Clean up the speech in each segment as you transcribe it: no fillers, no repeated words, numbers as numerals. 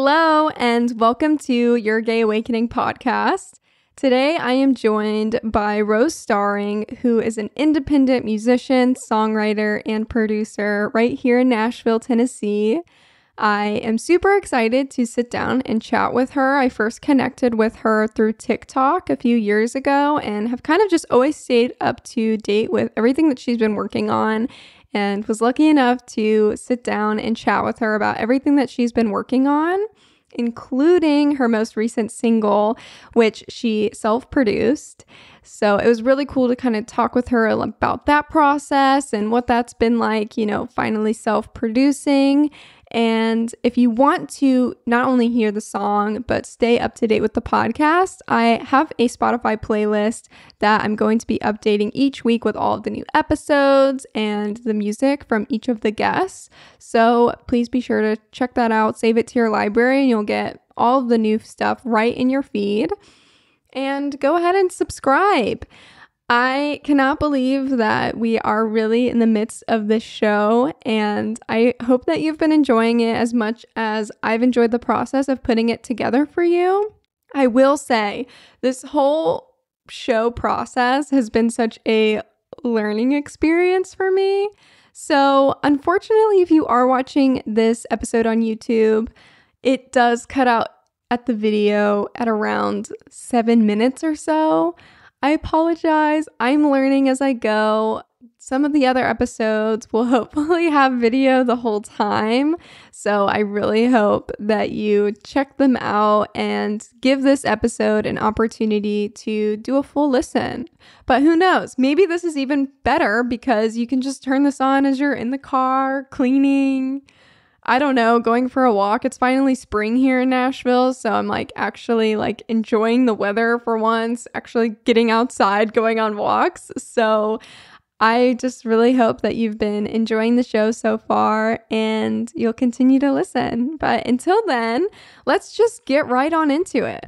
Hello, and welcome to Your Gay Awakening podcast. Today, I am joined by Rose Starring, who is an independent musician, songwriter, and producer right here in Nashville, Tennessee. I am super excited to sit down and chat with her. I first connected with her through TikTok a few years ago and have kind of just always stayed up to date with everything that she's been working on, and was lucky enough to sit down and chat with her about everything that she's been working on, including her most recent single, which she self-produced. So it was really cool to kind of talk with her about that process and what that's been like, finally self-producing. And if you want to not only hear the song, but stay up to date with the podcast, I have a Spotify playlist that I'm going to be updating each week with all of the new episodes and the music from each of the guests. So please be sure to check that out, save it to your library, and you'll get all of the new stuff right in your feed. And go ahead and subscribe. I cannot believe that we are really in the midst of this show, and I hope that you've been enjoying it as much as I've enjoyed the process of putting it together for you. I will say, this whole show process has been such a learning experience for me. So, unfortunately, if you are watching this episode on YouTube, it does cut out at the video at around 7 minutes or so. I apologize. I'm learning as I go. Some of the other episodes will hopefully have video the whole time. So I really hope that you check them out and give this episode an opportunity to do a full listen. But who knows? Maybe this is even better because you can just turn this on as you're in the car, cleaning, I don't know, going for a walk. It's finally spring here in Nashville, so I'm actually enjoying the weather for once, actually getting outside, going on walks. So I just really hope that you've been enjoying the show so far and you'll continue to listen. But until then, let's just get right on into it.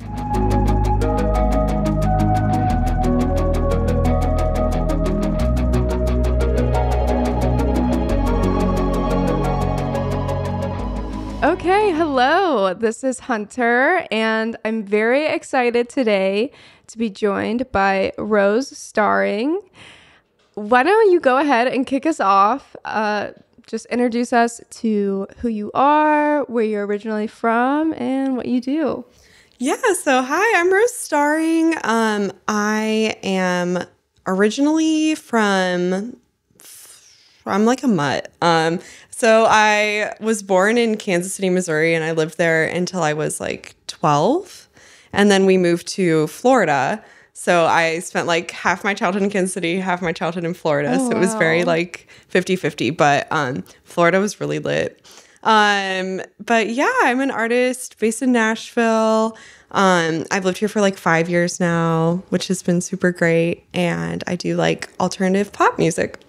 Okay, hello, this is Hunter, and I'm very excited today to be joined by Rose Starring. Why don't you go ahead and kick us off? Just introduce us to who you are, where you're originally from, and what you do. Yeah, so hi, I'm Rose Starring. I am originally from like a mutt. So I was born in Kansas City, Missouri, and I lived there until I was 12. And then we moved to Florida. So I spent half my childhood in Kansas City, half my childhood in Florida. Oh, so it was very 50-50, but Florida was really lit. But yeah, I'm an artist based in Nashville. I've lived here for 5 years now, which has been super great. And I do alternative pop music.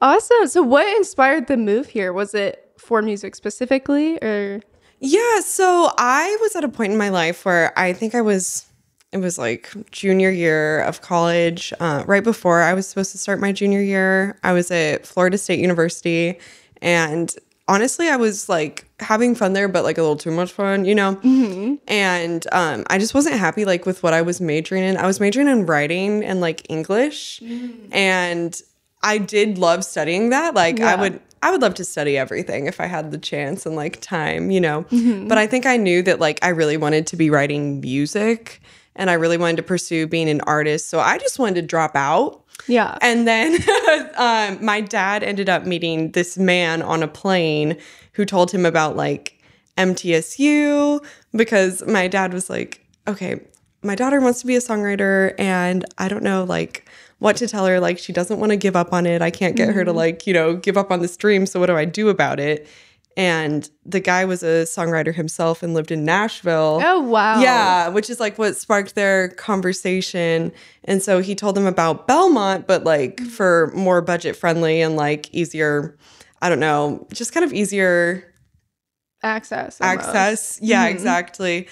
Awesome. So what inspired the move here? Was it for music specifically, or? Yeah, so I was at a point in my life where it was junior year of college, right before I was supposed to start my junior year. I was at Florida State University, and honestly, I was having fun there, but a little too much fun, Mm-hmm. And I just wasn't happy with what I was majoring in. I was majoring in writing and English, and I did love studying that. Yeah. I would love to study everything if I had the chance and time, Mm-hmm. But I think I knew that I really wanted to be writing music, and I really wanted to pursue being an artist. So I just wanted to drop out. Yeah. And then my dad ended up meeting this man on a plane who told him about MTSU, because my dad was okay, my daughter wants to be a songwriter, and I don't know what to tell her. She doesn't want to give up on it. I can't get her to give up on this dream. So what do I do about it? And the guy was a songwriter himself and lived in Nashville. Oh, wow. Yeah, which is what sparked their conversation. And so he told them about Belmont, but for more budget friendly and easier, I don't know, just kind of easier access. Almost. Yeah, Mm-hmm. Exactly.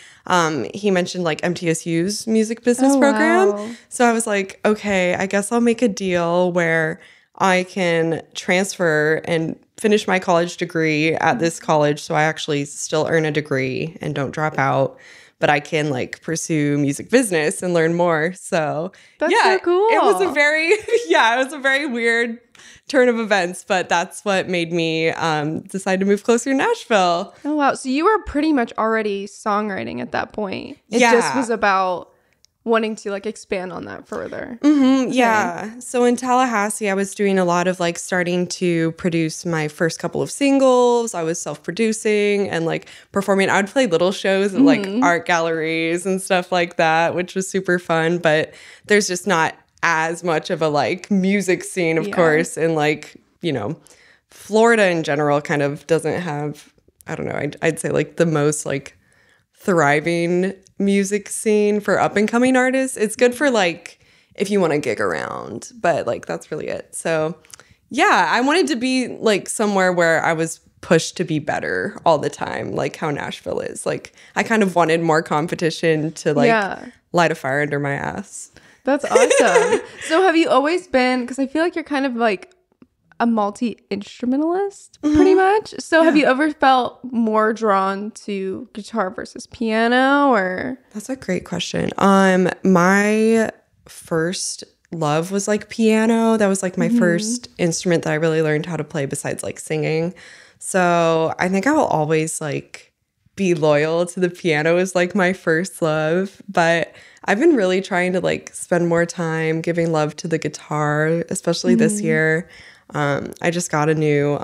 He mentioned MTSU's music business program. Wow. So I was okay, I guess I'll make a deal where I can transfer and finish my college degree at this college, so I actually still earn a degree and don't drop out. But I can like pursue music business and learn more. So that's so cool. It was a very weird turn of events, but that's what made me decide to move closer to Nashville. Oh, wow. So you were pretty much already songwriting at that point. It just was about wanting to like expand on that further. Okay. Yeah. So in Tallahassee, I was doing a lot of like starting to produce my first couple of singles. I was self-producing and like performing. I would play little shows at like art galleries and stuff like that, which was super fun. But there's just not as much of a like music scene, of course. And like, you know, Florida in general kind of doesn't have, I don't know, I'd say like the most like thriving music scene for up and coming artists. It's good for like if you want to gig around, but like that's really it. So yeah, I wanted to be like somewhere where I was pushed to be better all the time, like how Nashville is. Like I kind of wanted more competition to like light a fire under my ass. That's awesome. So have you always been, because I feel like you're kind of like a multi-instrumentalist pretty much. So have you ever felt more drawn to guitar versus piano, or? That's a great question. My first love was like piano. That was like my first instrument that I really learned how to play besides like singing. So I think I will always like be loyal to the piano as like my first love. But I've been really trying to like spend more time giving love to the guitar, especially this year. I just got a new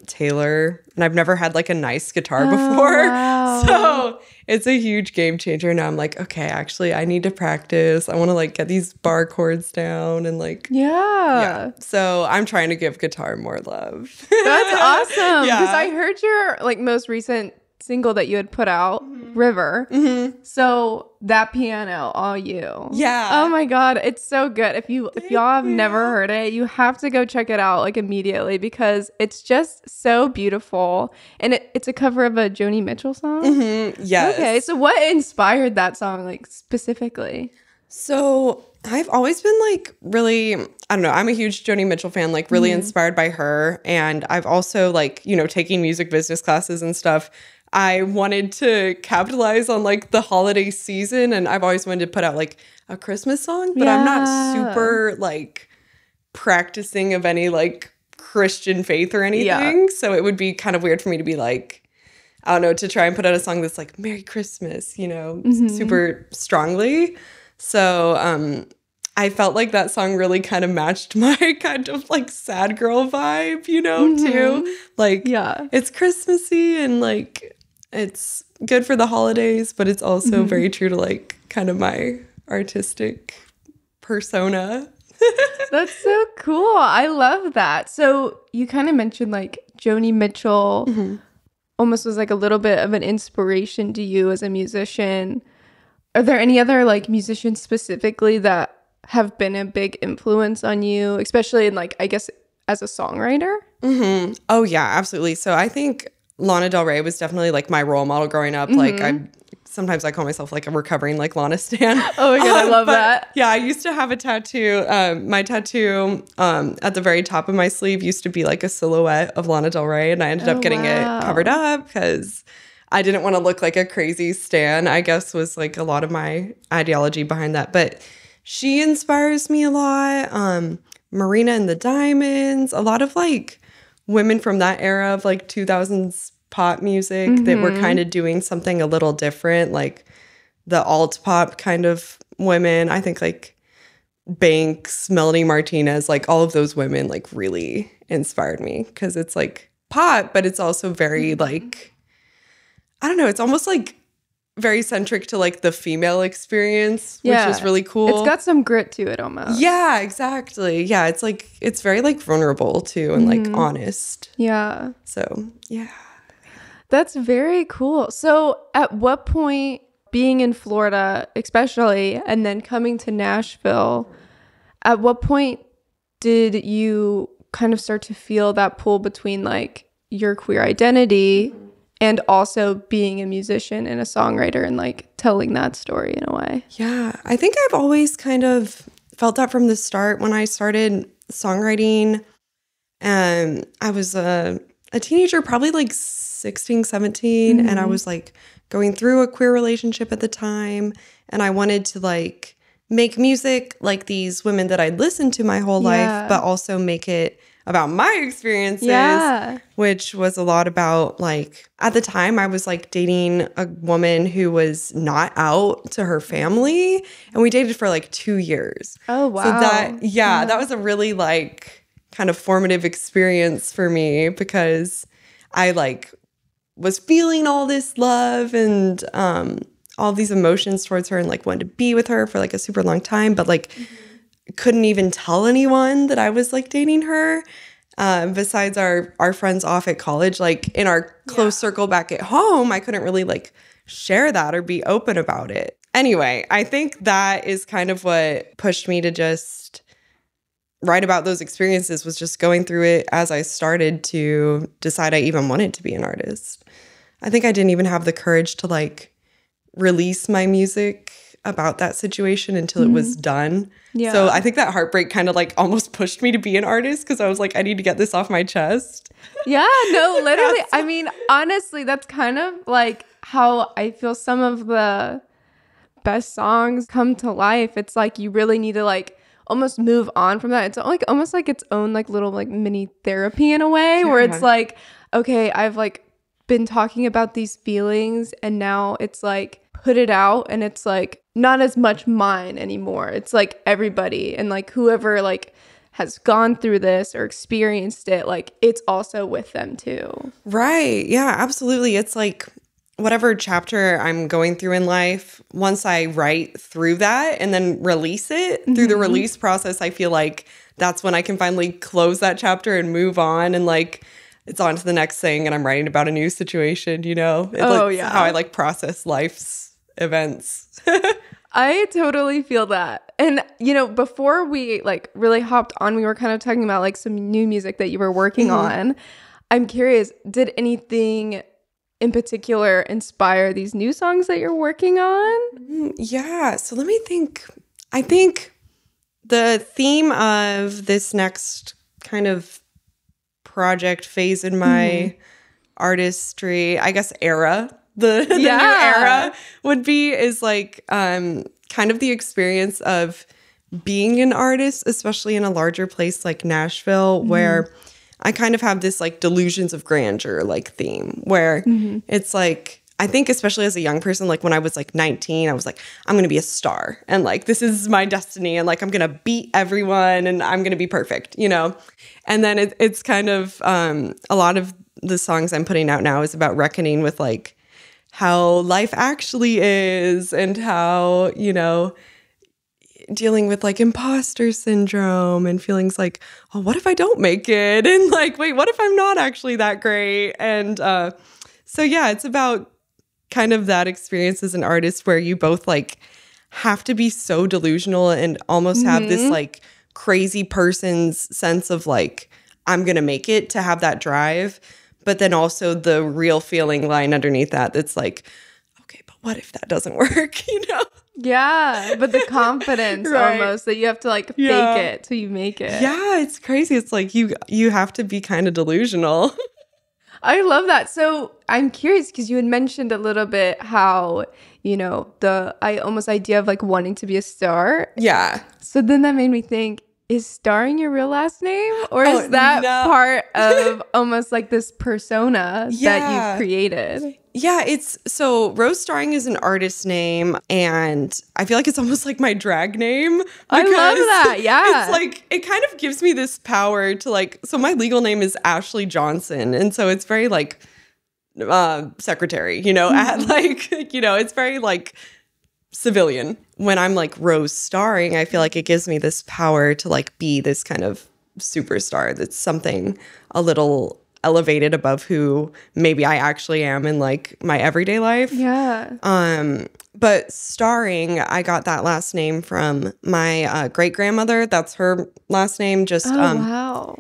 Taylor, and I've never had like a nice guitar before. Wow. So it's a huge game changer. Now I'm like, okay, actually I need to practice. I want to like get these bar chords down and like yeah. So I'm trying to give guitar more love. That's awesome. Because I heard your like most recent single that you had put out, River. So that piano, all you. Yeah. Oh my God, it's so good. If y'all have never heard it, you have to go check it out like immediately, because it's just so beautiful. And it's a cover of a Joni Mitchell song. Yes. Okay, so what inspired that song like specifically? So I've always been like really, I don't know, I'm a huge Joni Mitchell fan, like really inspired by her. And I've also like, you know, taking music business classes and stuff. I wanted to capitalize on like the holiday season, and I've always wanted to put out like a Christmas song, but I'm not super like practicing of any like Christian faith or anything. So it would be kind of weird for me to be like, I don't know, to try and put out a song that's like Merry Christmas, you know, super strongly. So I felt like that song really kind of matched my kind of like sad girl vibe, you know, too. Like, it's Christmassy and like it's good for the holidays, but it's also very true to like kind of my artistic persona. That's so cool. I love that. So you kind of mentioned like Joni Mitchell almost was like a little bit of an inspiration to you as a musician. Are there any other like musicians specifically that have been a big influence on you, especially in like, I guess, as a songwriter? Oh yeah, absolutely. So I think Lana Del Rey was definitely like my role model growing up. Like sometimes I call myself like a recovering like Lana stan. Oh my God, I love that. Yeah, I used to have a tattoo. My tattoo at the very top of my sleeve used to be like a silhouette of Lana Del Rey, and I ended up getting it covered up because I didn't want to look like a crazy stan, I guess was like a lot of my ideology behind that. But she inspires me a lot. Marina and the Diamonds, a lot of like women from that era of like 2000s pop music that were kind of doing something a little different, like the alt pop kind of women. I think like Banks, Melanie Martinez, like all of those women like really inspired me because it's like pop, but it's also very like, I don't know, it's almost like very centric to like the female experience, which is really cool. It's got some grit to it almost. Yeah, exactly. Yeah, it's like it's very like vulnerable too and like honest. Yeah. So, yeah. That's very cool. So, at what point, being in Florida, especially, and then coming to Nashville, at what point did you kind of start to feel that pull between like your queer identity and also being a musician and a songwriter and like telling that story in a way? Yeah, I think I've always kind of felt that from the start when I started songwriting. I was a a teenager, probably like 16, 17. And I was like going through a queer relationship at the time. And I wanted to like make music like these women that I'd listened to my whole life, but also make it about my experiences, which was a lot about like, at the time I was like dating a woman who was not out to her family, and we dated for like 2 years. Oh, wow. So that was a really like kind of formative experience for me, because I like was feeling all this love and all these emotions towards her, and like wanted to be with her for like a super long time, but like couldn't even tell anyone that I was like dating her, besides our friends off at college. Like in our close circle back at home, I couldn't really like share that or be open about it. Anyway, I think that is kind of what pushed me to just write about those experiences, was just going through it as I started to decide I even wanted to be an artist. I think I didn't even have the courage to like release my music about that situation until it was done. Yeah. So I think that heartbreak kind of like almost pushed me to be an artist, because I was like, I need to get this off my chest. Yeah, no, literally. I mean, honestly, that's kind of like how I feel some of the best songs come to life. It's like you really need to like almost move on from that. It's like almost like its own like little like mini therapy in a way, where it's like, okay, I've like been talking about these feelings, and now it's like put it out, and it's like not as much mine anymore. It's like everybody, and like whoever like has gone through this or experienced it, like it's also with them too. Right. Yeah, absolutely. It's like whatever chapter I'm going through in life, once I write through that and then release it through the release process, I feel like that's when I can finally close that chapter and move on, and like it's on to the next thing, and I'm writing about a new situation, you know? It's how I like process life's events. I totally feel that. And, you know, before we like really hopped on, we were kind of talking about like some new music that you were working on. I'm curious, did anything in particular inspire these new songs that you're working on? Yeah. So let me think. I think the theme of this next kind of project phase in my artistry, I guess era, the new era would be, is like kind of the experience of being an artist, especially in a larger place like Nashville, where I kind of have this like delusions of grandeur like theme, where it's like, I think especially as a young person, like when I was like 19, I was like, I'm going to be a star, and like this is my destiny, and like I'm going to beat everyone, and I'm going to be perfect, you know? And then it's kind of a lot of the songs I'm putting out now is about reckoning with like how life actually is, and how, you know, dealing with like imposter syndrome and feelings like, oh, what if I don't make it? And like, wait, what if I'm not actually that great? And so yeah, it's about kind of that experience as an artist, where you both like have to be so delusional and almost have this like crazy person's sense of like, I'm gonna make it, to have that drive, but then also the real feeling lying underneath that, that's like, okay, but what if that doesn't work? You know? Yeah, but the confidence almost that you have to like fake it till you make it. Yeah, it's crazy. It's like you have to be kind of delusional. I love that. So I'm curious, because you had mentioned a little bit how, you know, the almost idea of like wanting to be a star. Yeah. So then that made me think, is starring your real last name? Or is that part of almost like this persona that you've created? Yeah, so Rose Starring is an artist name, and I feel like it's almost like my drag name. I love that, yeah. It's like, it kind of gives me this power to like, so my legal name is Ashley Johnson, and so it's very like secretary, you know, at like, you know, it's very like civilian. When I'm like Rose Starring, I feel like it gives me this power to like be this kind of superstar that's something a little elevated above who maybe I actually am in like my everyday life. Yeah. But Starring, I got that last name from my great grandmother. That's her last name. Just wow.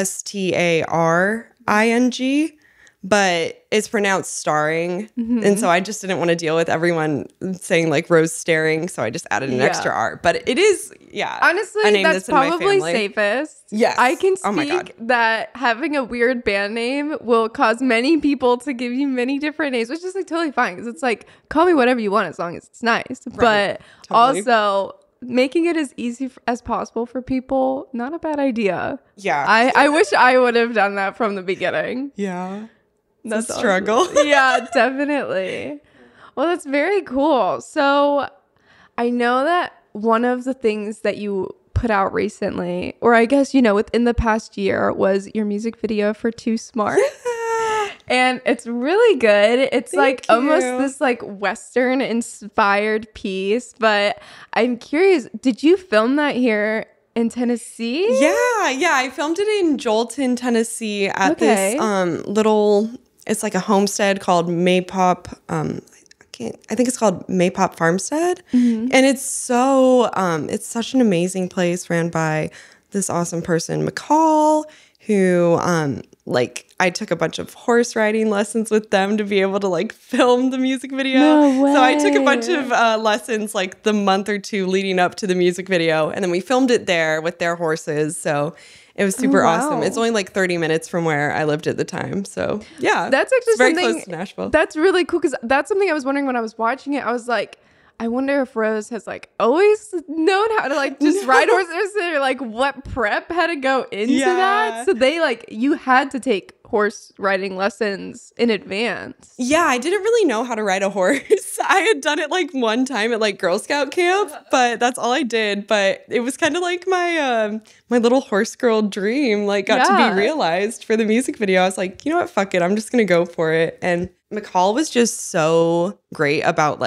Staring. but it's pronounced starring. And so I just didn't want to deal with everyone saying like Rose staring. So I just added an extra R. But it is, honestly, that's probably safest. Yes. I can speak that having a weird band name will cause many people to give you many different names, which is like totally fine. Because it's like, call me whatever you want as long as it's nice. Right. But also making it as easy as possible for people, not a bad idea. Yeah. I wish I would have done that from the beginning. Yeah. That's a struggle. Awesome. Yeah, definitely. Well, that's very cool. So I know that one of the things that you put out recently, or I guess, within the past year, was your music video for Too Smart. And it's really good. It's Thank you. Almost this like Western inspired piece. But I'm curious, did you film that here in Tennessee? Yeah. I filmed it in Jolton, Tennessee at this little, it's like a homestead called Maypop. I think it's called Maypop Farmstead. And it's it's such an amazing place ran by this awesome person, McCall, who I took a bunch of horse riding lessons with them to be able to like film the music video. No way. So I took a bunch of lessons like the month or two leading up to the music video. And then we filmed it there with their horses. So it was super awesome. It's only like 30 minutes from where I lived at the time. So yeah, that's actually very close to Nashville. That's really cool because that's something I was wondering when I was watching it. I was like, I wonder if Rose has like always known how to like just ride horses, or like what prep had to go into that. So they you had to take horse riding lessons in advance. Yeah, I didn't really know how to ride a horse. I had done it like one time at like Girl Scout camp, but that's all I did. But it was kind of like my my little horse girl dream got to be realized for the music video. I was like, you know what, fuck it, I'm just gonna go for it. And McCall was just so great about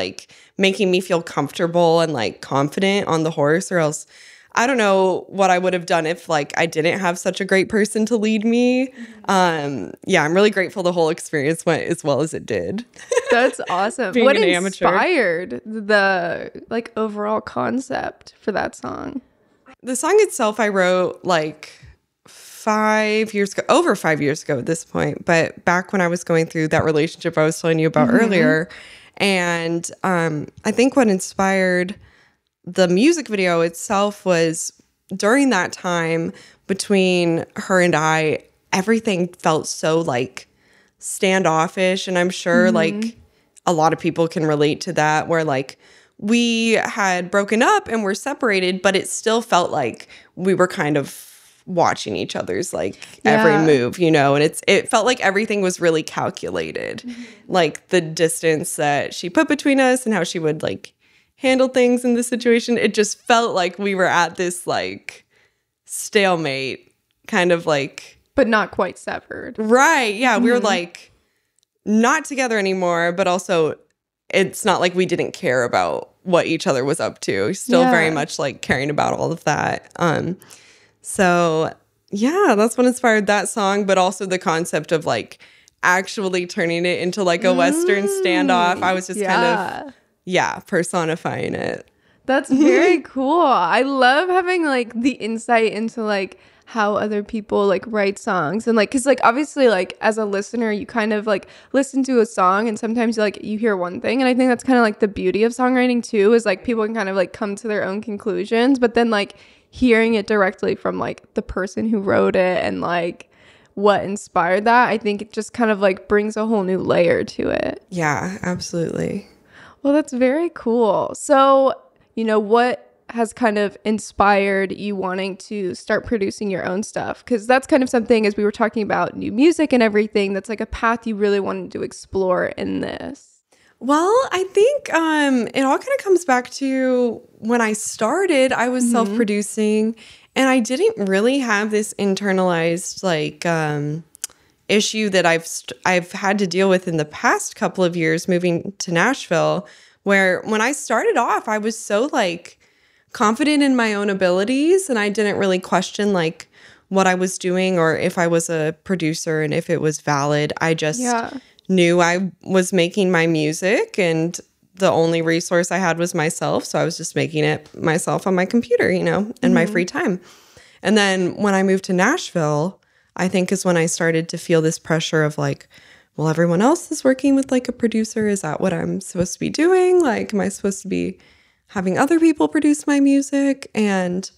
making me feel comfortable and confident on the horse, or else I don't know what I would have done if I didn't have such a great person to lead me. I'm really grateful the whole experience went as well as it did. That's awesome. What inspired the overall concept for that song? The song itself I wrote 5 years ago, over 5 years ago at this point, but back when I was going through that relationship I was telling you about earlier. And I think what inspired the music video itself was during that time between her and I, everything felt so standoffish. And I'm sure a lot of people can relate to that, where we had broken up and were separated, but it still felt like we were kind of watching each other's every move, and it felt like everything was really calculated. The distance that she put between us and how she would handle things in this situation, it just felt like we were at this stalemate, kind of but not quite severed. Right. Yeah. We were not together anymore, but also it's not like we didn't care about what each other was up to. Still very much caring about all of that. So yeah, that's what inspired that song, but also the concept of actually turning it into a Western standoff. I was just kind of, personifying it. That's very cool. I love having the insight into how other people write songs, and because obviously as a listener you kind of listen to a song and sometimes you hear one thing, and I think that's kind of the beauty of songwriting too, is people can kind of come to their own conclusions, but then hearing it directly from the person who wrote it and what inspired that, I think it just kind of brings a whole new layer to it. Yeah, absolutely. Well, that's very cool. So, what has kind of inspired you wanting to start producing your own stuff? Because that's kind of something, as we were talking about new music and everything, that's a path you really wanted to explore in this. Well, I think it all kind of comes back to when I started, I was self-producing, and I didn't really have this internalized issue that I've had to deal with in the past couple of years moving to Nashville, where when I started off, I was so confident in my own abilities, and I didn't really question what I was doing or if I was a producer and if it was valid. I just knew I was making my music, and the only resource I had was myself. So I was just making it myself on my computer, in my free time. And then when I moved to Nashville, I think is when I started to feel this pressure of well, everyone else is working with like a producer. Is that what I'm supposed to be doing? Like, am I supposed to be having other people produce my music? And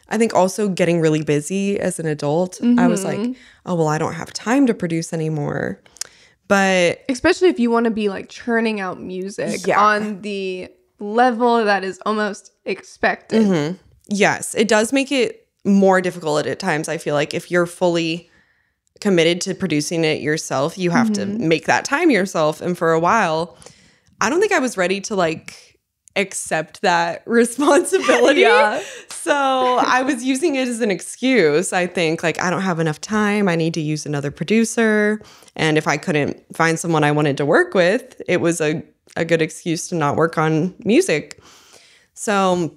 I think also getting really busy as an adult, I was like, oh, well, I don't have time to produce anymore. But especially if you want to be like churning out music on the level that is almost expected. Yes, it does make it more difficult at times. I feel like if you're fully committed to producing it yourself, you have to make that time yourself. And for a while, I don't think I was ready to like accept that responsibility. So I was using it as an excuse. I think like, I don't have enough time. I need to use another producer. And if I couldn't find someone I wanted to work with, it was a good excuse to not work on music. So,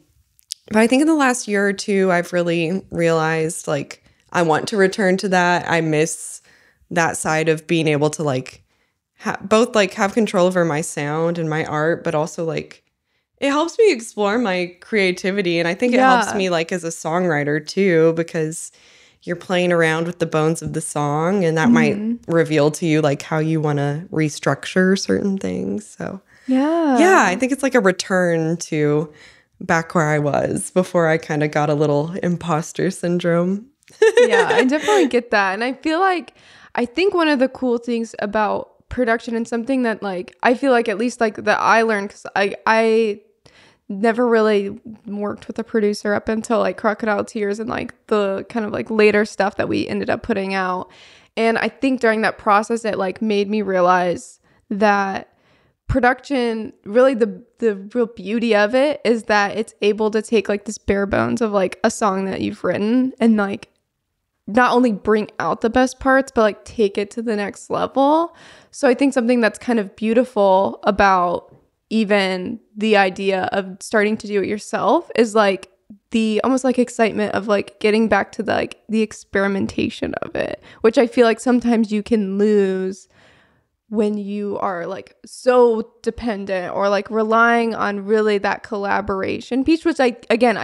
but I think in the last year or two, I've really realized like, I want to return to that. I miss that side of being able to like both like have control over my sound and my art, but also like it helps me explore my creativity. And I think it helps me like as a songwriter too, because you're playing around with the bones of the song and that might reveal to you like how you want to restructure certain things. So yeah, I think it's like a return to back where I was before I kind of got a little imposter syndrome. Yeah, I definitely get that. And I feel like, I think one of the cool things about production and something that like, I feel like at least like that I learned, because I never really worked with a producer up until like Crocodile Tears and like the kind of like later stuff that we ended up putting out. And I think during that process, it like made me realize that production, really the real beauty of it is that it's able to take like this bare bones of like a song that you've written and like not only bring out the best parts, but like take it to the next level. So I think something that's kind of beautiful about even the idea of starting to do it yourself is like the almost like excitement of like getting back to the experimentation of it, which I feel like sometimes you can lose when you are like so dependent or like relying on really that collaboration piece, which I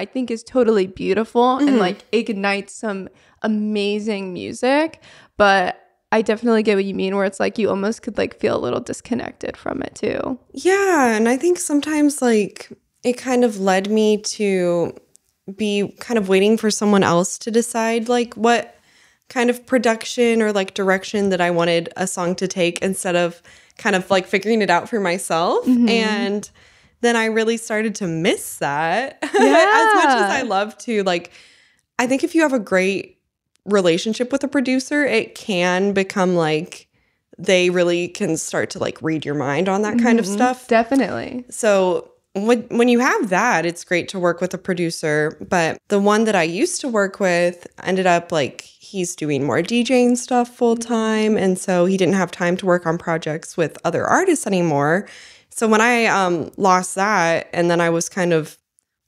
think is totally beautiful and like ignites some amazing music. But I definitely get what you mean, where it's like you almost could like feel a little disconnected from it too. Yeah, and I think sometimes like it kind of led me to be kind of waiting for someone else to decide like what kind of production or like direction that I wanted a song to take instead of kind of like figuring it out for myself. And then I really started to miss that as much as I love to. Like, I think if you have a great relationship with a producer, it can become like they really can start to like read your mind on that kind of stuff. Definitely. So when you have that, it's great to work with a producer. But the one that I used to work with ended up like he's doing more DJing stuff full time. And so he didn't have time to work on projects with other artists anymore. So when I lost that, and then I was kind of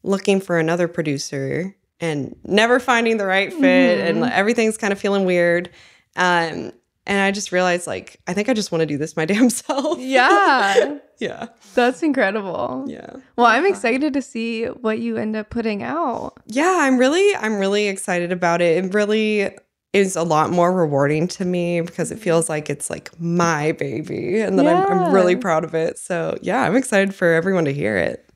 looking for another producer and never finding the right fit and everything's kind of feeling weird. And I just realized, like, I think I just want to do this my damn self. Yeah. Yeah. That's incredible. Yeah. Well, I'm excited to see what you end up putting out. Yeah, I'm really excited about it. It really is a lot more rewarding to me because it feels like it's like my baby and that I'm really proud of it. So yeah, I'm excited for everyone to hear it.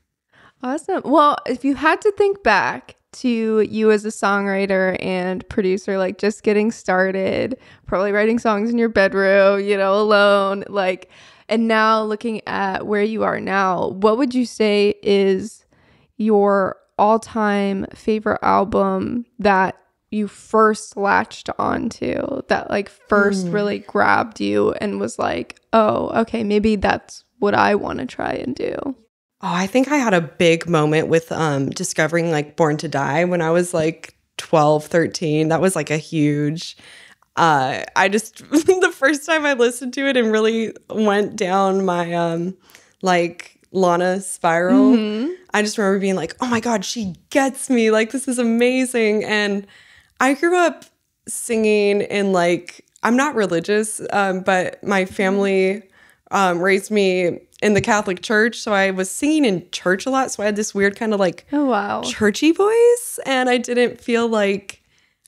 Awesome. Well, if you had to think back to you as a songwriter and producer, like just getting started, probably writing songs in your bedroom, you know, alone, like, and now looking at where you are now, what would you say is your all-time favorite album that you first latched onto, that like first really grabbed you and was like, oh, okay, maybe that's what I want to try and do? Oh, I think I had a big moment with discovering like Born to Die when I was like 12, 13. That was like a huge, I just, the first time I listened to it and really went down my like Lana spiral, I just remember being like, oh my God, she gets me. Like, this is amazing. And I grew up singing in like, I'm not religious, but my family raised me in the Catholic Church. So I was singing in church a lot. So I had this weird kind of like churchy voice. And I didn't feel like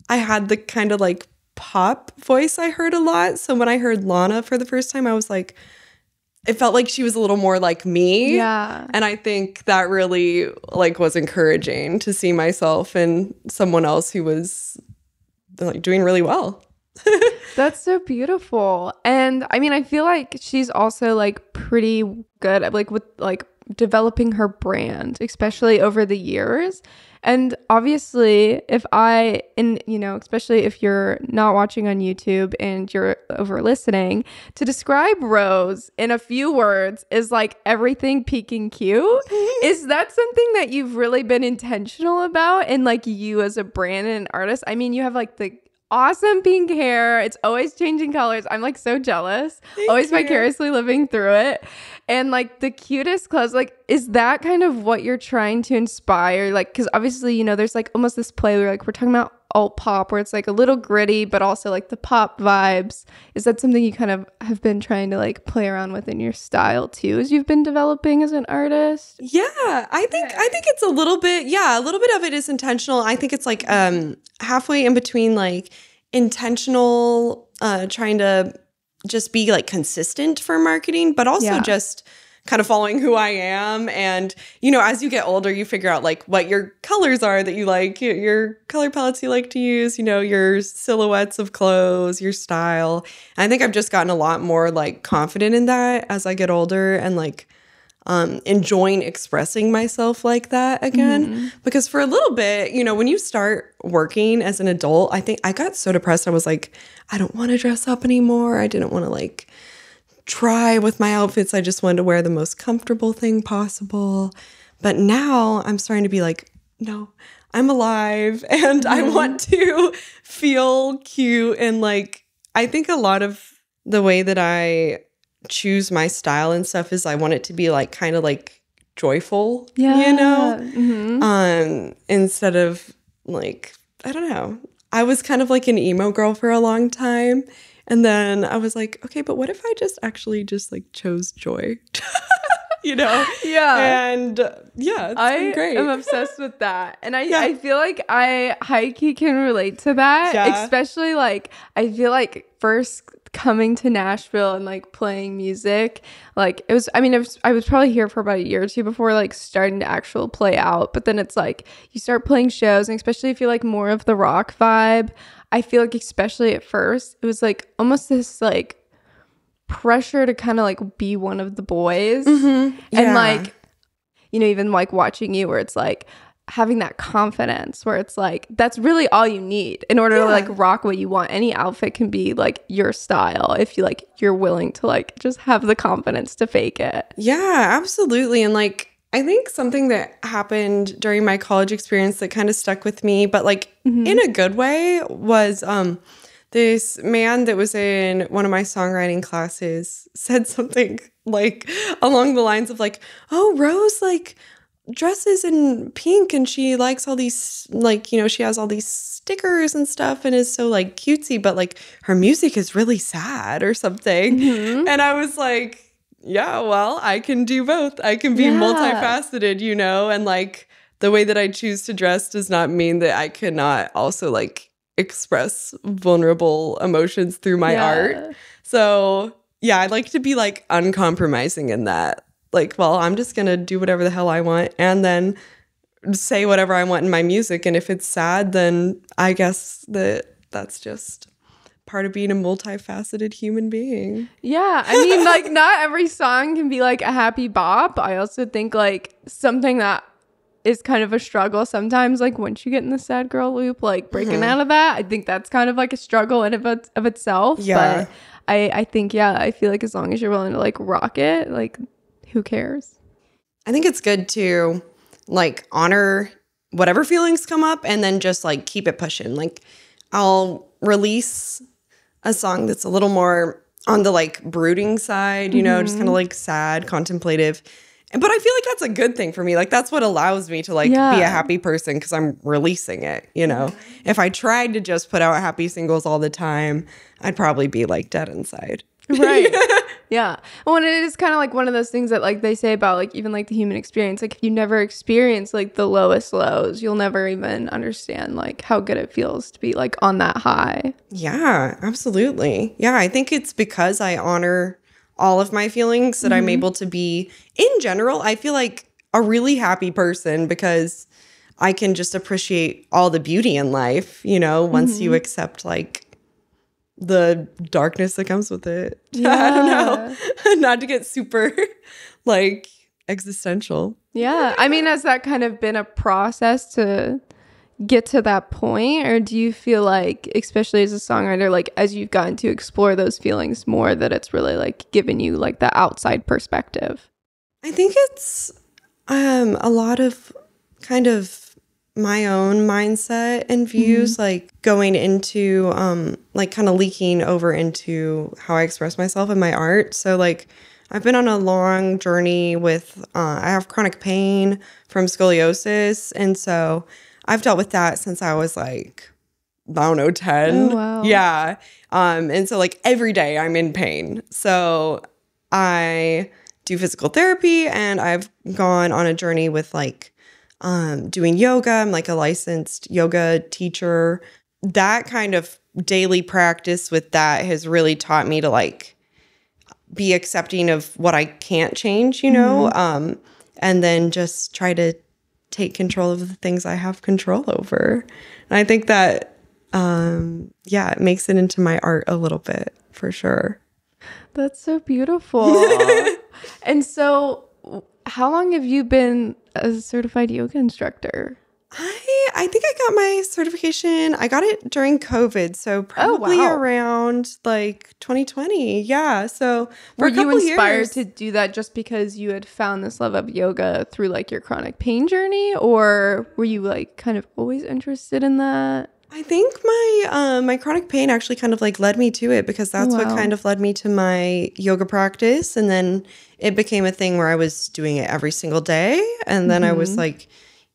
I had the kind of like pop voice I heard a lot. So when I heard Lana for the first time, I was like, it felt like she was a little more like me. Yeah. And I think that really like was encouraging to see myself in someone else who was like doing really well. That's so beautiful. And I mean, I feel like she's also like pretty good at like with like developing her brand, especially over the years. And obviously, especially if you're not watching on YouTube and you're over listening, to describe Rose in a few words is like everything peaking cute. Is that something that you've really been intentional about in like you as a brand and an artist? I mean, you have like the awesome pink hair. It's always changing colors. I'm like so jealous. Always vicariously living through it. And like the cutest clothes, like, is that kind of what you're trying to inspire? Like, because obviously, there's like almost this play where like we're talking about alt pop where it's like a little gritty, but also like the pop vibes. Is that something you kind of have been trying to like play around with in your style too, as you've been developing as an artist? Yeah, I think it's a little bit of it is intentional. I think it's like halfway in between like intentional, trying to just be like consistent for marketing, but also just kind of following who I am. And, as you get older, you figure out like what your colors are that you like, your color palettes you like to use, your silhouettes of clothes, your style. And I think I've just gotten a lot more like confident in that as I get older and like enjoying expressing myself like that again. Because for a little bit, when you start working as an adult, I think I got so depressed. I was like, I don't want to dress up anymore. I didn't want to like try with my outfits. I just wanted to wear the most comfortable thing possible. But now I'm starting to be like, no, I'm alive and I want to feel cute. And like, I think a lot of the way that I choose my style and stuff is I want it to be like kind of like joyful, instead of like, I don't know. I was kind of like an emo girl for a long time. And then I was like, okay, but what if I just actually just like chose joy? Yeah. And it's been great. I'm obsessed with that. And I feel like I high-key can relate to that, especially like I feel like first coming to Nashville and like playing music, like I was probably here for about a year or two before like starting to actually play out. But then it's like you start playing shows, and especially if you like more of the rock vibe, I feel like especially at first it was like almost this like pressure to kind of like be one of the boys. And like even like watching you where it's like having that confidence where it's like that's really all you need in order to like rock what you want. Any outfit can be like your style if you like you're willing to like just have the confidence to fake it. Yeah, absolutely. And like I think something that happened during my college experience that kind of stuck with me, but like in a good way, was this man that was in one of my songwriting classes said something like along the lines of like, oh, Rose like dresses in pink and she likes all these like, she has all these stickers and stuff and is so like cutesy, but like her music is really sad or something. And I was like, yeah, well, I can do both. I can be multifaceted, and like the way that I choose to dress does not mean that I cannot also like express vulnerable emotions through my art. So yeah, I like to be like uncompromising in that. Like, well, I'm just going to do whatever the hell I want and then say whatever I want in my music. And if it's sad, then I guess that's just part of being a multifaceted human being. Yeah. I mean, like not every song can be like a happy bop. I also think like something that is kind of a struggle sometimes, like once you get in the sad girl loop, like breaking out of that, I think that's kind of like a struggle in of itself. But I think, I feel like as long as you're willing to like rock it, like who cares? I think it's good to like honor whatever feelings come up and then just like keep it pushing. Like I'll release a song that's a little more on the like brooding side, just kind of like sad, contemplative. But I feel like that's a good thing for me. Like that's what allows me to like be a happy person because I'm releasing it, If I tried to just put out happy singles all the time, I'd probably be like dead inside. Right. Yeah. Well, and it is kind of like one of those things that like they say about like even like the human experience. Like if you never experience like the lowest lows, you'll never even understand like how good it feels to be like on that high. Yeah, absolutely. Yeah, I think it's because I honor all of my feelings that I'm able to be, in general, I feel like a really happy person because I can just appreciate all the beauty in life, you know, once you accept like the darkness that comes with it. Yeah. I don't know. Not to get super like existential. Yeah. I mean, has that kind of been a process to get to that point? Or do you feel like, especially as a songwriter, like as you've gotten to explore those feelings more, that it's really like given you like the outside perspective? I think it's a lot of kind of my own mindset and views, like going into like kind of leaking over into how I express myself in my art. So like I've been on a long journey with I have chronic pain from scoliosis, and so I've dealt with that since I was like, I don't know, 10. Oh, wow. Yeah. And so like every day I'm in pain. So I do physical therapy, and I've gone on a journey with like doing yoga. I'm like a licensed yoga teacher. That kind of daily practice with that has really taught me to like be accepting of what I can't change, you know, and then just try to take control of the things I have control over. And I think that, yeah, it makes it into my art a little bit for sure. That's so beautiful. And so how long have you been a certified yoga instructor? I think I got my certification. I got it during COVID, so probably around like 2020. Yeah, so were you inspired to do that just because you had found this love of yoga through like your chronic pain journey, or were you like kind of always interested in that? I think my chronic pain actually kind of like led me to it, because that's what kind of led me to my yoga practice, and then it became a thing where I was doing it every single day, and then I was like,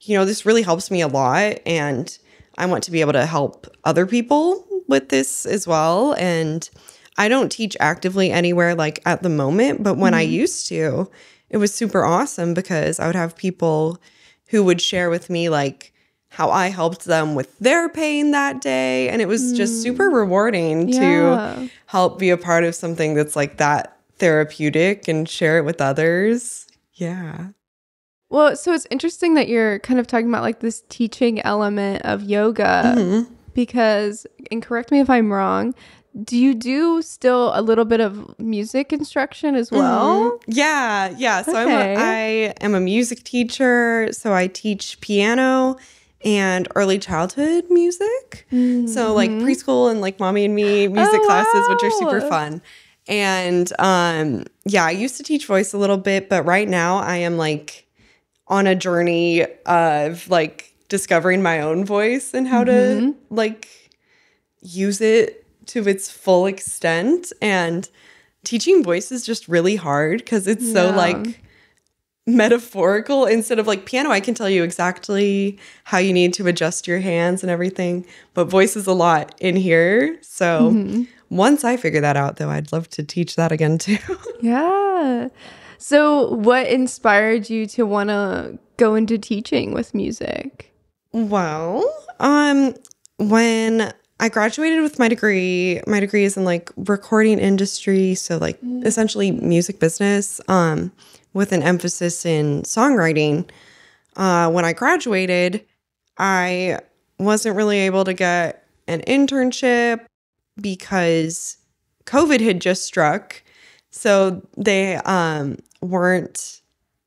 you know, this really helps me a lot, and I want to be able to help other people with this as well. And I don't teach actively anywhere like at the moment, but when I used to, it was super awesome because I would have people who would share with me like how I helped them with their pain that day. And it was just super rewarding to help be a part of something that's like that therapeutic and share it with others. Yeah. Well, so it's interesting that you're kind of talking about like this teaching element of yoga because, and correct me if I'm wrong, do you do still a little bit of music instruction as well? Yeah. Yeah. So I am a music teacher. So I teach piano and early childhood music. So like preschool and like mommy and me music classes, which are super fun. And yeah, I used to teach voice a little bit, but right now I am like on a journey of like discovering my own voice and how to like use it to its full extent. And teaching voice is just really hard because it's so like metaphorical. Instead of like piano, I can tell you exactly how you need to adjust your hands and everything, but voice is a lot in here. So once I figure that out, though, I'd love to teach that again too. Yeah. So what inspired you to want to go into teaching with music? Well, when I graduated with my degree is in like recording industry. So like essentially music business, with an emphasis in songwriting. When I graduated, I wasn't really able to get an internship because COVID had just struck. So they weren't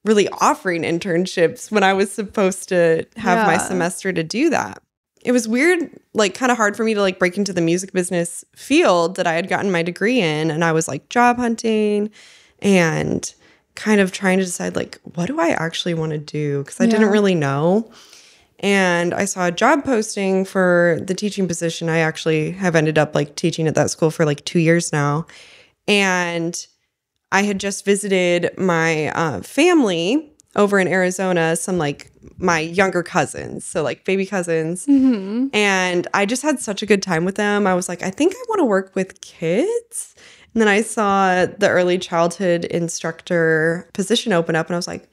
really offering internships when I was supposed to have my semester to do that. It was weird, like kind of hard for me to like break into the music business field that I had gotten my degree in. And I was like job hunting and kind of trying to decide like, what do I actually want to do? Because I didn't really know. And I saw a job posting for the teaching position. I actually have ended up like teaching at that school for like 2 years now. And I had just visited my family over in Arizona, some like my younger cousins, so like baby cousins. And I just had such a good time with them. I was like, I think I want to work with kids. And then I saw the early childhood instructor position open up, and I was like,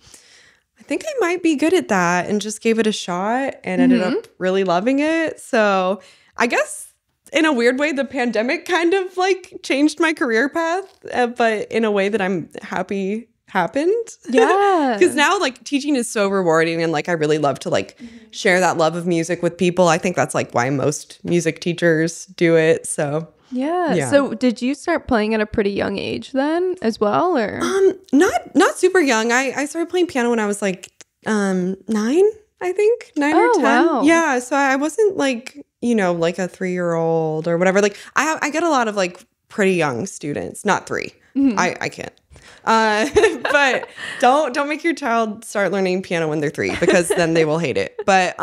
I think I might be good at that, and just gave it a shot and ended up really loving it. So I guess in a weird way, the pandemic kind of like changed my career path, but in a way that I'm happy happened. Yeah. Because now like teaching is so rewarding, and like I really love to like share that love of music with people. I think that's like why most music teachers do it. So yeah. So did you start playing at a pretty young age then as well, or not super young. I started playing piano when I was like 9, I think 9 or 10. Wow. Yeah, so I wasn't like, like a 3-year-old or whatever. Like I get a lot of like pretty young students, not 3. I can't. But don't make your child start learning piano when they're 3, because then they will hate it. But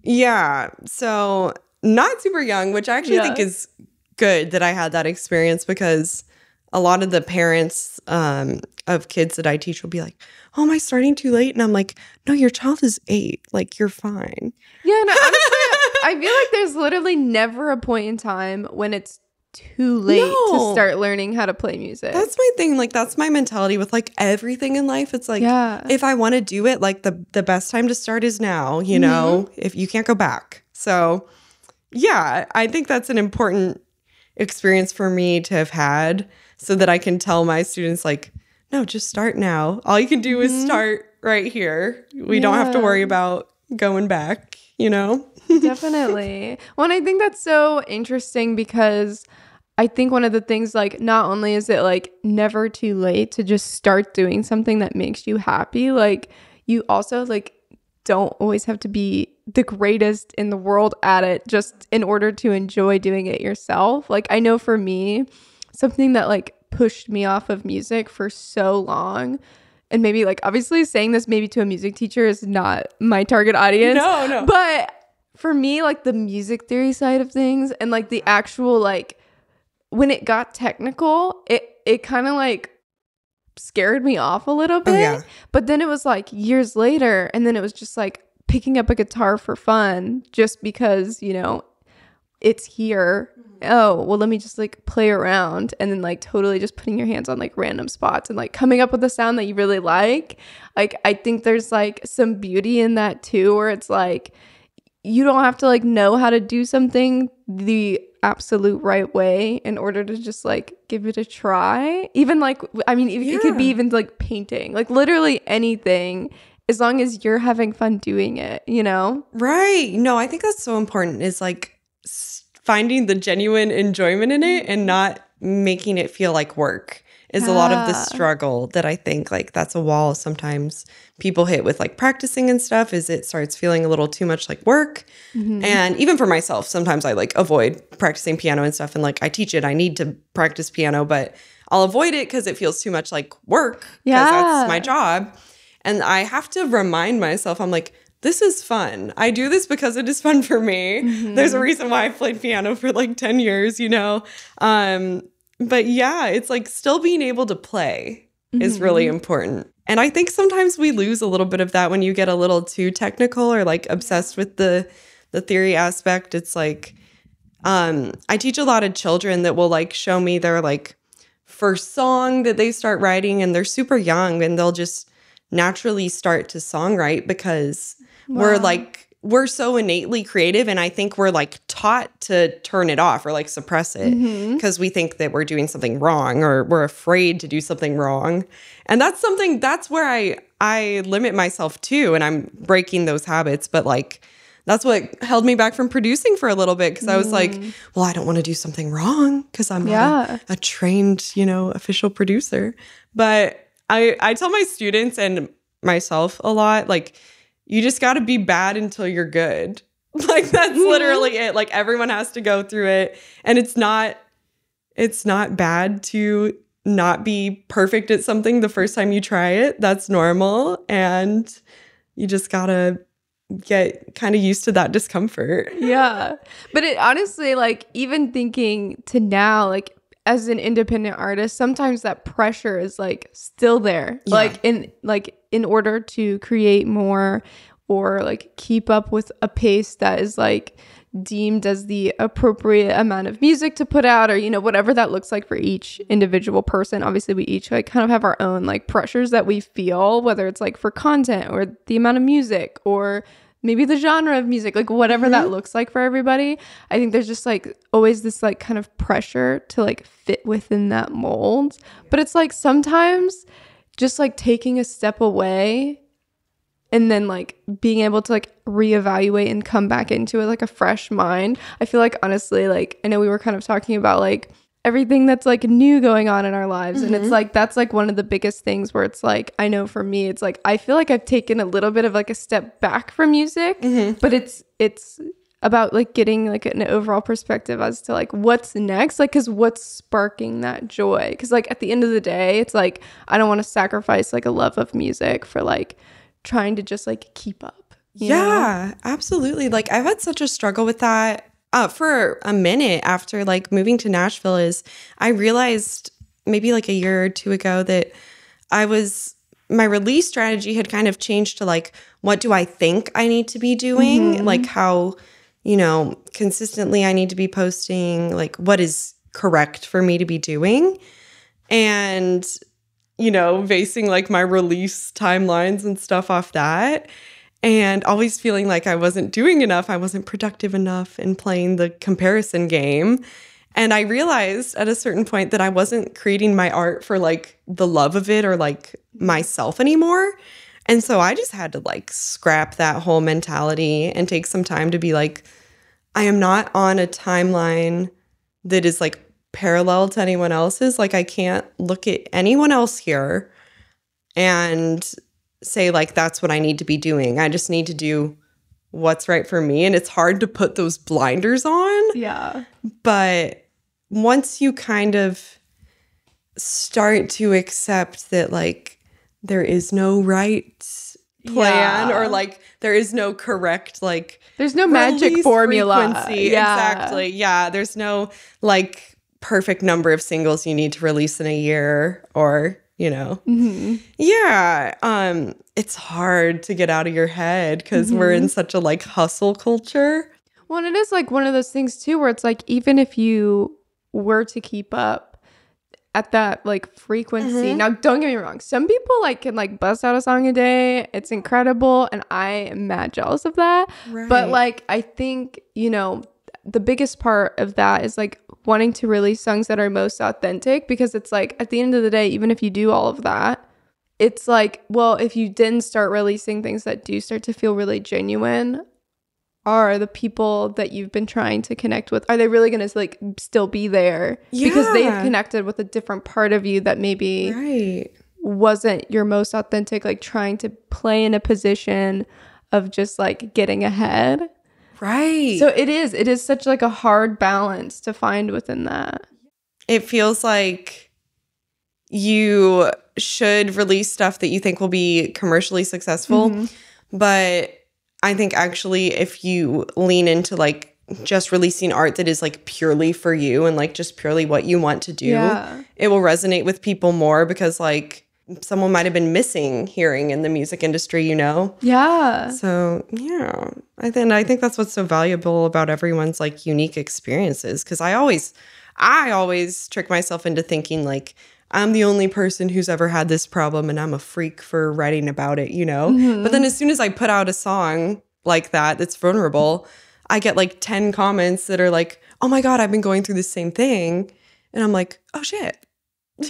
yeah, so not super young, which I actually think is good that I had that experience, because a lot of the parents of kids that I teach will be like, oh, am I starting too late? And I'm like, no, your child is 8. Like, you're fine. Yeah, no, honestly, I feel like there's literally never a point in time when it's too late to start learning how to play music. That's my thing. Like, that's my mentality with like everything in life. It's like, if I want to do it, like the best time to start is now, if you can't go back. So yeah, I think that's an important experience for me to have had, so that I can tell my students like, no, just start now. All you can do is start right here. We don't have to worry about going back, Definitely. Well, and I think that's so interesting, because I think one of the things, like, not only is it like never too late to just start doing something that makes you happy, like you also like don't always have to be the greatest in the world at it just in order to enjoy doing it yourself. Like, I know for me, something that like pushed me off of music for so long, and maybe like obviously saying this maybe to a music teacher is not my target audience. No. But for me, like the music theory side of things, and like the actual like when it got technical, it kind of like scared me off a little bit. Yeah. But then it was like years later, and then it was just like picking up a guitar for fun just because, it's here. Oh, well, let me just like play around, and then like totally just putting your hands on like random spots and like coming up with a sound that you really like. Like, I think there's like some beauty in that too, where it's like you don't have to like know how to do something the absolute right way in order to just like give it a try. Even like, I mean, it could be even like painting, like literally anything, as long as you're having fun doing it, Right. No, I think that's so important, is like finding the genuine enjoyment in it and not making it feel like work is a lot of the struggle that I think like that's a wall sometimes people hit with like practicing and stuff, is it starts feeling a little too much like work. And even for myself, sometimes I like avoid practicing piano and stuff, and like I teach it, I need to practice piano, but I'll avoid it because it feels too much like work, because that's my job. And I have to remind myself, I'm like, this is fun. I do this because it is fun for me. There's a reason why I've played piano for like 10 years, But yeah, it's like still being able to play is really important. And I think sometimes we lose a little bit of that when you get a little too technical or like obsessed with the theory aspect. It's like, I teach a lot of children that will like show me their like first song that they start writing, and they're super young, and they'll just naturally start to songwrite because we're so innately creative, and I think we're like taught to turn it off or like suppress it because we think that we're doing something wrong, or we're afraid to do something wrong. And that's where I limit myself too, and I'm breaking those habits. But like that's what held me back from producing for a little bit, because I was like, well, I don't want to do something wrong because I'm not a trained, official producer. But I tell my students and myself a lot, like, you just got to be bad until you're good. Like, that's literally it. Like, everyone has to go through it. And it's not bad to not be perfect at something the first time you try it. That's normal. And you just got to get kind of used to that discomfort. Yeah. But it honestly, like, even thinking to now, like, as an independent artist, sometimes that pressure is like still there, in order to create more or like keep up with a pace that is like deemed as the appropriate amount of music to put out, or, you know, whatever that looks like for each individual person. Obviously, we each like kind of have our own like pressures that we feel, whether it's like for content or the amount of music or maybe the genre of music, like whatever that looks like for everybody. I think there's just like always this like kind of pressure to like fit within that mold. But it's like sometimes just like taking a step away and then like being able to like reevaluate and come back into it like a fresh mind. I feel like honestly, like I know we were kind of talking about like everything that's like new going on in our lives, and it's like that's like one of the biggest things where it's like, I know for me it's like I feel like I've taken a little bit of like a step back from music, but it's about like getting like an overall perspective as to like what's next, like because what's sparking that joy, because like at the end of the day it's like I don't want to sacrifice like a love of music for like trying to just like keep up, you know? Absolutely. Like I've had such a struggle with that for a minute after like moving to Nashville. Is I realized maybe like a year or two ago that my release strategy had kind of changed to like, what do I think I need to be doing? Like how, you know, consistently I need to be posting, like what is correct for me to be doing. And, you know, basing like my release timelines and stuff off that. And always feeling like I wasn't doing enough, I wasn't productive enough in playing the comparison game. And I realized at a certain point that I wasn't creating my art for like the love of it or like myself anymore. And so I just had to like scrap that whole mentality and take some time to be like, I am not on a timeline that is like parallel to anyone else's. Like I can't look at anyone else here and say like that's what I need to be doing. I just need to do what's right for me. And it's hard to put those blinders on. Yeah. But once you kind of start to accept that like there is no right plan or like there is no correct like there's no magic formula. Frequency. Exactly. Yeah. There's no like perfect number of singles you need to release in a year or, you know. It's hard to get out of your head because we're in such a like hustle culture. Well, and it is like one of those things too where it's like even if you were to keep up at that like frequency, now don't get me wrong, some people like can like bust out a song a day, it's incredible, and I am mad jealous of that. But like I think, you know, the biggest part of that is like wanting to release songs that are most authentic, because it's like at the end of the day, even if you do all of that, it's like, well, if you didn't start releasing things that do start to feel really genuine, are the people that you've been trying to connect with, are they really going to like still be there? Because they've connected with a different part of you that maybe wasn't your most authentic, like trying to play in a position of just like getting ahead. So it is such like a hard balance to find within that. It feels like you should release stuff that you think will be commercially successful. But I think actually if you lean into like just releasing art that is like purely for you and like just purely what you want to do, it will resonate with people more, because like someone might have been missing hearing in the music industry, you know? So, yeah. I think that's what's so valuable about everyone's like unique experiences, because I always trick myself into thinking like I'm the only person who's ever had this problem and I'm a freak for writing about it, you know? But then as soon as I put out a song like that's vulnerable, I get like 10 comments that are like, oh my God, I've been going through the same thing. And I'm like, oh shit.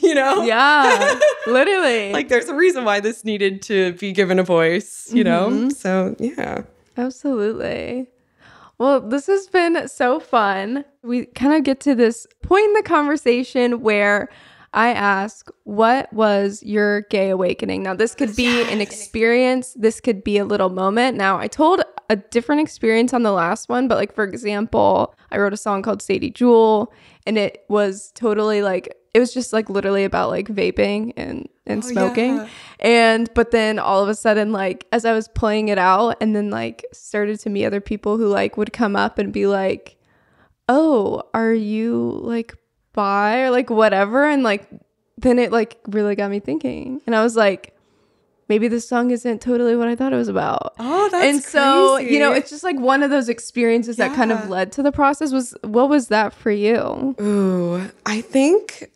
You know? Yeah, literally. Like there's a reason why this needed to be given a voice, you know? So, yeah. Absolutely. Well, this has been so fun. We kind of get to this point in the conversation where I ask, what was your gay awakening? Now, this could be an experience. This could be a little moment. Now, I told a different experience on the last one, but like, for example, I wrote a song called Sadie Jewel, and it was totally like, it was just like literally about like vaping and smoking. But then all of a sudden, like as I was playing it out and then like started to meet other people who like would come up and be like, oh, are you like bi or like whatever? And like, then it like really got me thinking. And I was like, maybe this song isn't totally what I thought it was about. Oh, that's And so, crazy. you know, it's just like one of those experiences that kind of led to the process. What was that for you? Ooh, I think,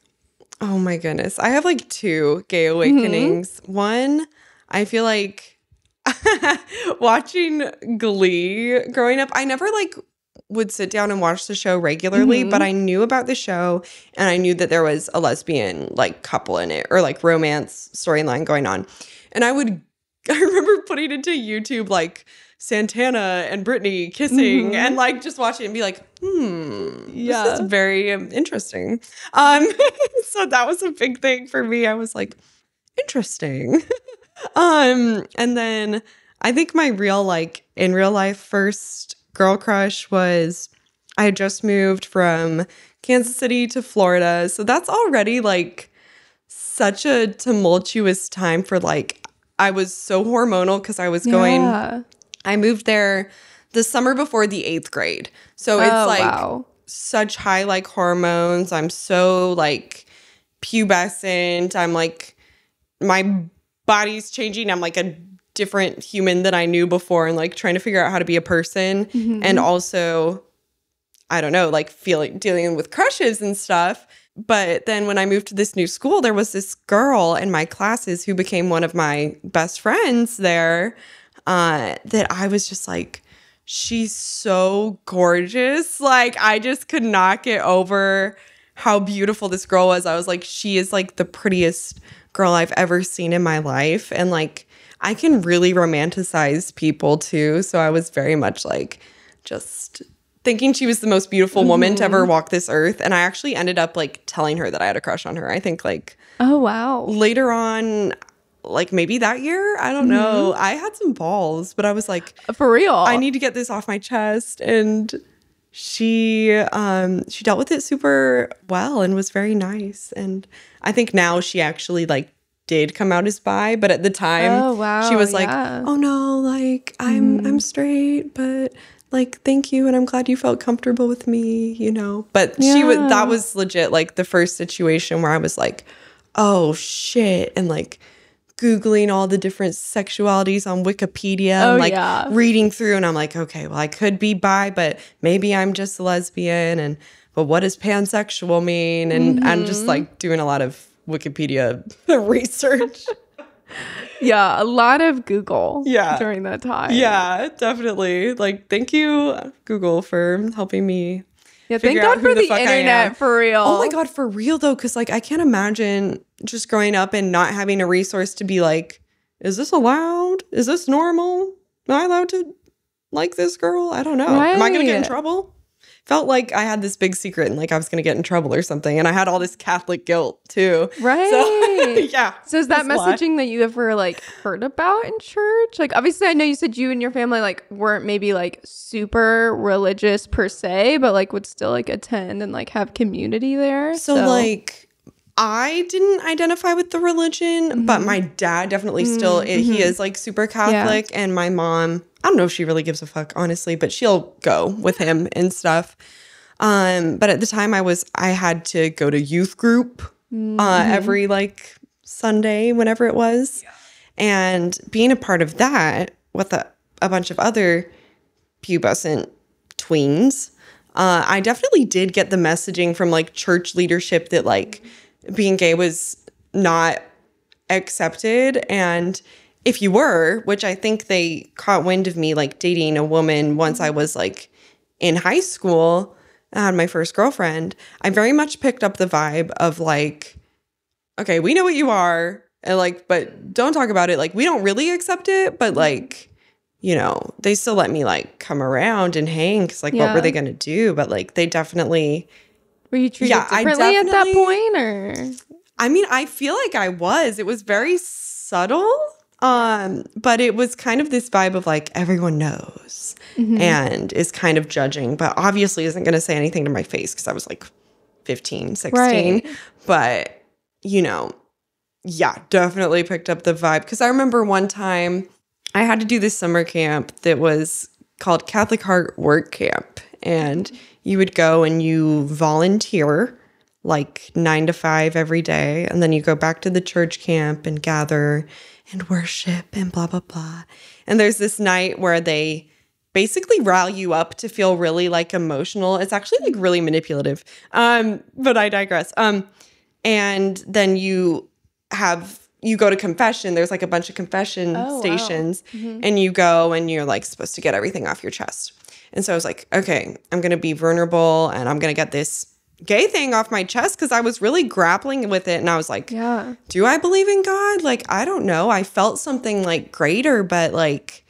oh my goodness. I have like two gay awakenings. One, I feel like watching Glee growing up, I never like would sit down and watch the show regularly, but I knew about the show and I knew that there was a lesbian like couple in it or like romance storyline going on. And I remember putting into YouTube like Santana and Brittany kissing and like just watching it and be like, this is very interesting. So that was a big thing for me. I was like, interesting. And then I think my in real life first girl crush was I had just moved from Kansas City to Florida. So that's already like such a tumultuous time for like, I was so hormonal because I was I moved there the summer before the 8th grade. So it's like such high like hormones. I'm so like pubescent. I'm like, my body's changing. I'm like a different human than I knew before and like trying to figure out how to be a person. And also, I don't know, like dealing with crushes and stuff. But then when I moved to this new school, there was this girl in my classes who became one of my best friends there that I was just like, she's so gorgeous. Like, I just could not get over how beautiful this girl was. I was like, she is like the prettiest girl I've ever seen in my life. And like, I can really romanticize people too. So I was very much like just thinking she was the most beautiful woman to ever walk this earth. And I actually ended up like telling her that I had a crush on her. I think like, oh, wow. Later on, like maybe that year, I don't know. I had some balls, but I was like, for real, I need to get this off my chest. And she dealt with it super well and was very nice. And I think now she actually like did come out as bi, but at the time she was like, oh no, like I'm straight, but like thank you and I'm glad you felt comfortable with me, you know. But that was legit like the first situation where I was like, oh shit, and like Googling all the different sexualities on Wikipedia and reading through, and I'm like, okay, well I could be bi, but maybe I'm just a lesbian, but what does pansexual mean? And I'm just like doing a lot of Wikipedia research. A lot of Google during that time. Yeah, definitely. Like, thank you, Google, for helping me. Yeah, thank God for the internet, for real. Oh my God, for real though, because like I can't imagine just growing up and not having a resource to be like, is this allowed? Is this normal? Am I allowed to like this girl? I don't know. Am I gonna get in trouble? Felt like I had this big secret and like I was going to get in trouble or something. And I had all this Catholic guilt too. Right. So, So is that messaging that you ever like heard about in church? Like obviously I know you said you and your family like weren't maybe like super religious per se, but like would still like attend and like have community there. So like I didn't identify with the religion, but my dad definitely still, he is like super Catholic and my mom, I don't know if she really gives a fuck, honestly, but she'll go with him and stuff. But at the time I had to go to youth group every like Sunday, whenever it was. And being a part of that with a bunch of other pubescent tweens, I definitely did get the messaging from like church leadership that like being gay was not accepted. And if you were, which I think they caught wind of me like dating a woman once I was like in high school, I had my first girlfriend, I very much picked up the vibe of like, okay, we know what you are, and like, but don't talk about it. Like, we don't really accept it, but like, you know, they still let me like come around and hang because like, what were they going to do? But like, they definitely. Were you treated differently at that point, or? I mean, I feel like I was. It was very subtle, but it was kind of this vibe of like everyone knows and is kind of judging, but obviously isn't going to say anything to my face because I was like 15, 16. Right. But, you know, definitely picked up the vibe. Because I remember one time I had to do this summer camp that was called Catholic Heart Work Camp, and you would go and you volunteer like 9 to 5 every day. And then you go back to the church camp and gather and worship and blah, blah, blah. And there's this night where they basically rile you up to feel really like emotional. It's actually like really manipulative. But I digress. And then you go to confession. There's like a bunch of confession stations. Wow. And you go and you're like supposed to get everything off your chest. And so I was like, okay, I'm going to be vulnerable and I'm going to get this gay thing off my chest because I was really grappling with it. And I was like, do I believe in God? Like, I don't know. I felt something like greater, but like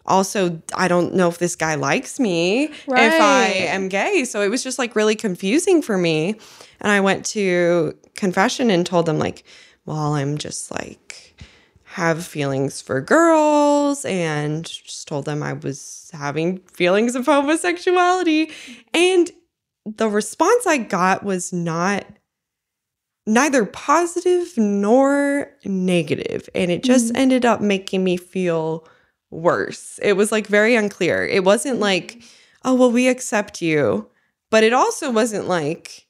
also I don't know if this guy likes me if I am gay. So it was just like really confusing for me. And I went to confession and told them like, well, I'm just like have feelings for girls, and just told them I was having feelings of homosexuality. And the response I got was neither positive nor negative. And it just ended up making me feel worse. It was like very unclear. It wasn't like, oh, well, we accept you. But it also wasn't like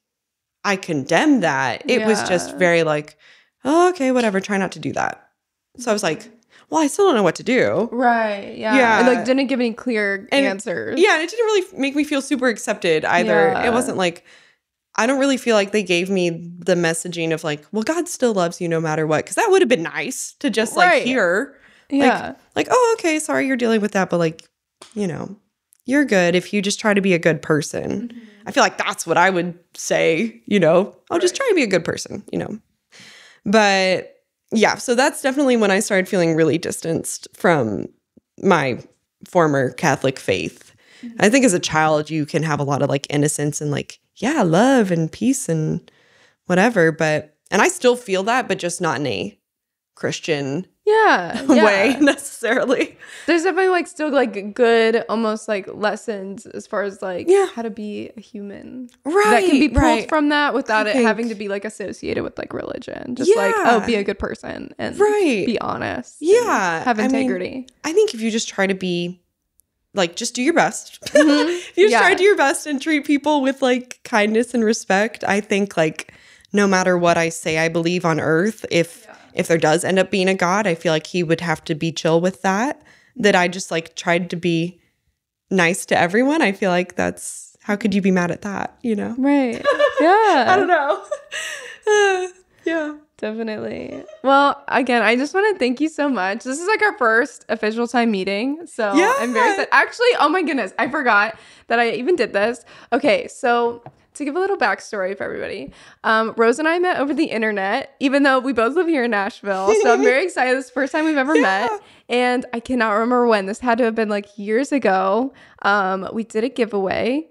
I condemn that. It was just very like, oh, okay, whatever. Try not to do that. So I was like, well, I still don't know what to do. Right. Yeah. It like didn't give any clear answers. Yeah. And it didn't really make me feel super accepted either. Yeah. It wasn't like, I don't really feel like they gave me the messaging of like, well, God still loves you no matter what. Because that would have been nice to just like hear. Yeah. Like, oh, okay, sorry you're dealing with that. But like, you know, you're good if you just try to be a good person. Mm-hmm. I feel like that's what I would say, you know. I'll just try to be a good person, you know. But yeah, so that's definitely when I started feeling really distanced from my former Catholic faith. Mm-hmm. I think as a child, you can have a lot of like innocence and like, yeah, love and peace and whatever. And I still feel that, but just not in a Christian way necessarily. There's definitely like still like good almost like lessons as far as like how to be a human. Right. That can be pulled from that without it having to be like associated with like religion. Just like, oh, be a good person and be honest. Yeah. Have integrity. I think if you just try to be like, just do your best. If you just try to do your best and treat people with like kindness and respect, I think like no matter what I say I believe on earth, if there does end up being a God, I feel like he would have to be chill with that I just like tried to be nice to everyone. I feel like that's, how could you be mad at that, you know? Right. Yeah. I don't know. Yeah. Definitely. Well, again, I just want to thank you so much. This is like our first official time meeting. So I'm very excited. Actually, oh my goodness, I forgot that I even did this. Okay, so to give a little backstory for everybody, Rose and I met over the internet, even though we both live here in Nashville. So I'm very excited. This is the first time we've ever met. And I cannot remember when. This had to have been like years ago. We did a giveaway.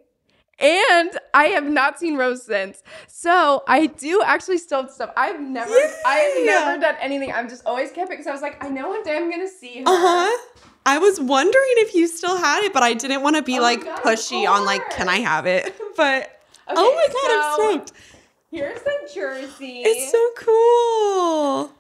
And I have not seen Rose since. So I do actually still have stuff. I have never done anything. I've just always kept it because I was like, I know one day I'm going to see her. I was wondering if you still had it, but I didn't want to be pushy on like, can I have it? But okay, oh my God, I'm stoked. Here's the jersey. It's so cool.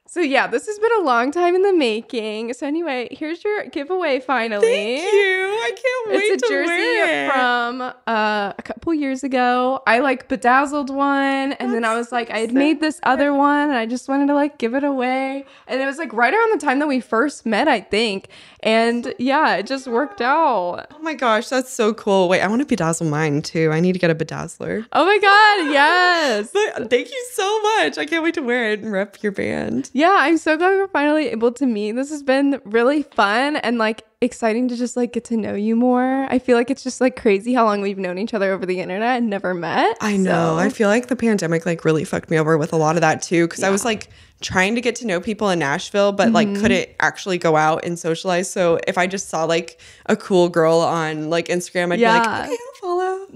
So yeah, this has been a long time in the making. So anyway, here's your giveaway finally. Thank you. I can't wait to wear it. It's a jersey from a couple years ago. I like bedazzled one, and then I was like, I had made this other one, and I just wanted to like give it away. And it was like right around the time that we first met, I think. And yeah, it just worked out. Oh my gosh, that's so cool. Wait, I want to bedazzle mine too. I need to get a bedazzler. Oh my God, yes. Thank you so much. I can't wait to wear it and rep your band. Yeah, I'm so glad we're finally able to meet. This has been really fun and like exciting to just like get to know you more. I feel like it's just like crazy how long we've known each other over the internet and never met. I know. I feel like the pandemic like really fucked me over with a lot of that too, because I was like trying to get to know people in Nashville, but like couldn't actually go out and socialize. So if I just saw like a cool girl on like Instagram, I'd be like, okay, I'll follow.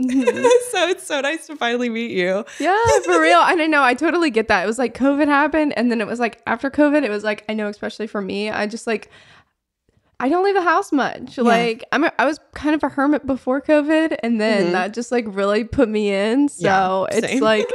So it's so nice to finally meet you. Yeah, for real. And I know, I totally get that. It was like COVID happened, and then it was like after COVID, it was like, I know, especially for me, I just like, I don't leave the house much. Like I was kind of a hermit before COVID, and then that just like really put me in. So it's like,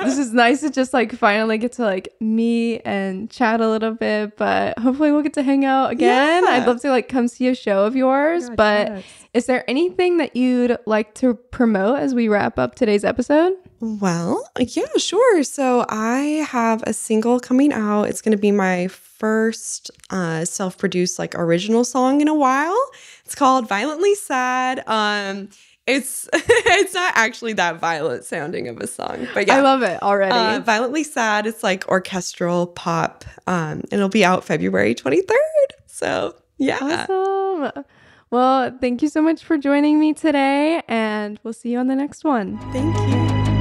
This is nice to just like finally get to like meet and chat a little bit, but hopefully we'll get to hang out again. Yeah. I'd love to like come see a show of yours, but is there anything that you'd like to promote as we wrap up today's episode? Well, yeah, sure. So I have a single coming out. It's going to be my first self-produced like original song in a while. It's called Violently Sad. It's it's not actually that violent sounding of a song, but yeah. I love it already. Violently Sad. It's like orchestral pop. And it'll be out February 23rd. So yeah. Awesome. Well, thank you so much for joining me today, and we'll see you on the next one. Thank you.